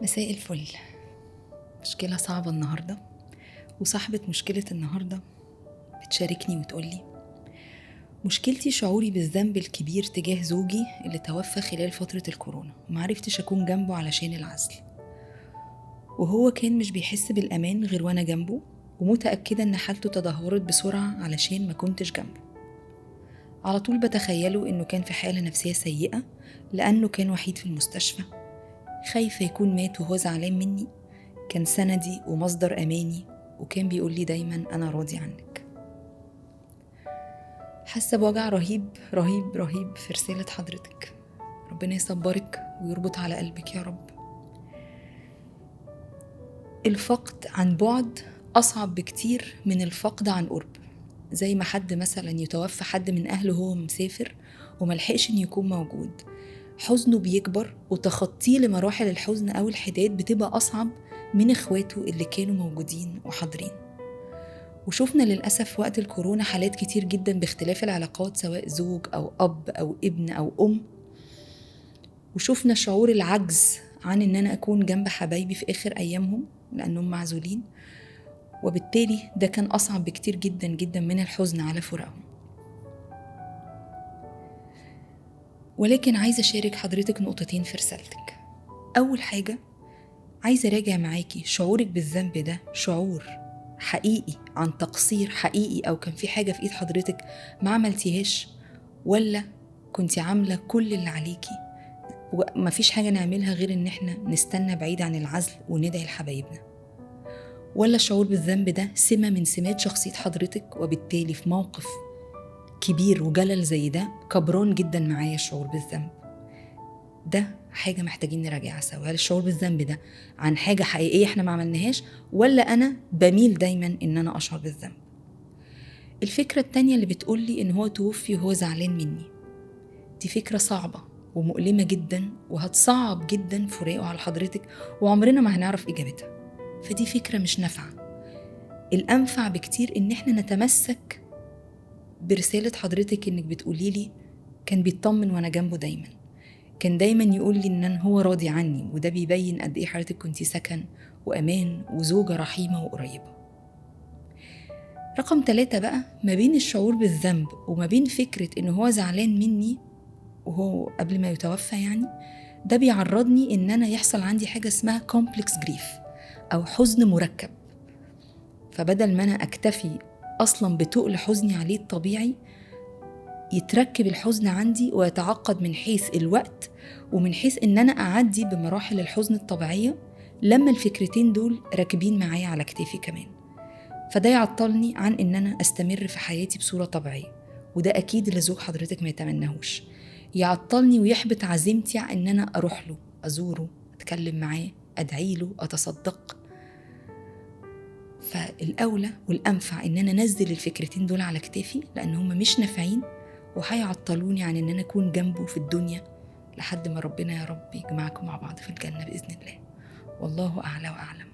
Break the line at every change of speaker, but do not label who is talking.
مساء الفل. مشكلة صعبة النهاردة، وصاحبة مشكلة النهاردة بتشاركني وتقولي مشكلتي شعوري بالذنب الكبير تجاه زوجي اللي توفى خلال فترة الكورونا ومعرفتش أكون جنبه علشان العزل، وهو كان مش بيحس بالأمان غير وأنا جنبه، ومتأكدة إن حالته تدهورت بسرعة علشان ما كنتش جنبه. على طول بتخيله إنه كان في حالة نفسية سيئة لأنه كان وحيد في المستشفى، خايفة يكون مات وهو زعلان مني. كان سندي ومصدر أماني، وكان بيقول لي دايما أنا راضي عنك. حاسة بوجع رهيب رهيب رهيب في رسالة حضرتك. ربنا يصبرك ويربط على قلبك يا رب. الفقد عن بعد أصعب بكتير من الفقد عن قرب. زي ما حد مثلا يتوفى حد من أهله وهو مسافر وملحقش إن يكون موجود، حزنه بيكبر وتخطيه لمراحل الحزن أو الحداد بتبقى أصعب من إخواته اللي كانوا موجودين وحاضرين. وشوفنا للأسف وقت الكورونا حالات كتير جدا باختلاف العلاقات، سواء زوج أو أب أو ابن أو أم، وشوفنا شعور العجز عن إن أنا أكون جنب حبايبي في آخر أيامهم لأنهم معزولين، وبالتالي ده كان أصعب بكتير جدا جدا من الحزن على فراقهم. ولكن عايزة أشارك حضرتك نقطتين في رسالتك. أول حاجة، عايزة أراجع معاكي شعورك بالذنب ده شعور حقيقي عن تقصير حقيقي، أو كان في حاجة في إيد حضرتك ما عملتيهاش، ولا كنتي عاملة كل اللي عليكي وما فيش حاجة نعملها غير إن إحنا نستنى بعيد عن العزل وندعي لحبايبنا؟ ولا الشعور بالذنب ده سمة من سمات شخصية حضرتك، وبالتالي في موقف كبير وجلل زي ده كبران جدا معايا الشعور بالذنب؟ ده حاجة محتاجين نراجعها سوا. هل الشعور بالذنب ده عن حاجة حقيقية احنا ما عملناهاش، ولا أنا بميل دايما إن أنا أشعر بالذنب؟ الفكرة التانية اللي بتقولي إن هو توفي وهو زعلان مني، دي فكرة صعبة ومؤلمة جدا، وهتصعب جدا فراقه على حضرتك، وعمرنا ما هنعرف إجابتها. فدي فكرة مش نافعة. الأنفع بكتير إن احنا نتمسك برسالة حضرتك إنك بتقوليلي كان بيطمن وأنا جنبه دايما، كان دايما يقول لي إن هو راضي عني، وده بيبين قد إيه حضرتك كنتي سكن وأمان وزوجة رحيمة وقريبة. رقم 3 بقى، ما بين الشعور بالذنب وما بين فكرة إنه هو زعلان مني وهو قبل ما يتوفى يعني، ده بيعرضني إن أنا يحصل عندي حاجة اسمها كومبلكس جريف أو حزن مركب. فبدل ما أنا أكتفي أصلا بتقل حزني عليه الطبيعي، يتركب الحزن عندي ويتعقد من حيث الوقت ومن حيث إن أنا أعدي بمراحل الحزن الطبيعية لما الفكرتين دول راكبين معايا على كتافي كمان. فده يعطلني عن إن أنا أستمر في حياتي بصورة طبيعية، وده أكيد اللي زوج حضرتك ما يتمنهوش. يعطلني ويحبط عزيمتي عن إن أنا أروح له، أزوره، أتكلم معاه، أدعي له، أتصدق. فالأولى والأنفع إن أنا أنزل الفكرتين دول على كتافي، لأن هم مش نافعين وهيعطلوني عن إن أنا أكون جنبه في الدنيا لحد ما ربنا يا رب يجمعكم مع بعض في الجنة بإذن الله. والله أعلى وأعلم.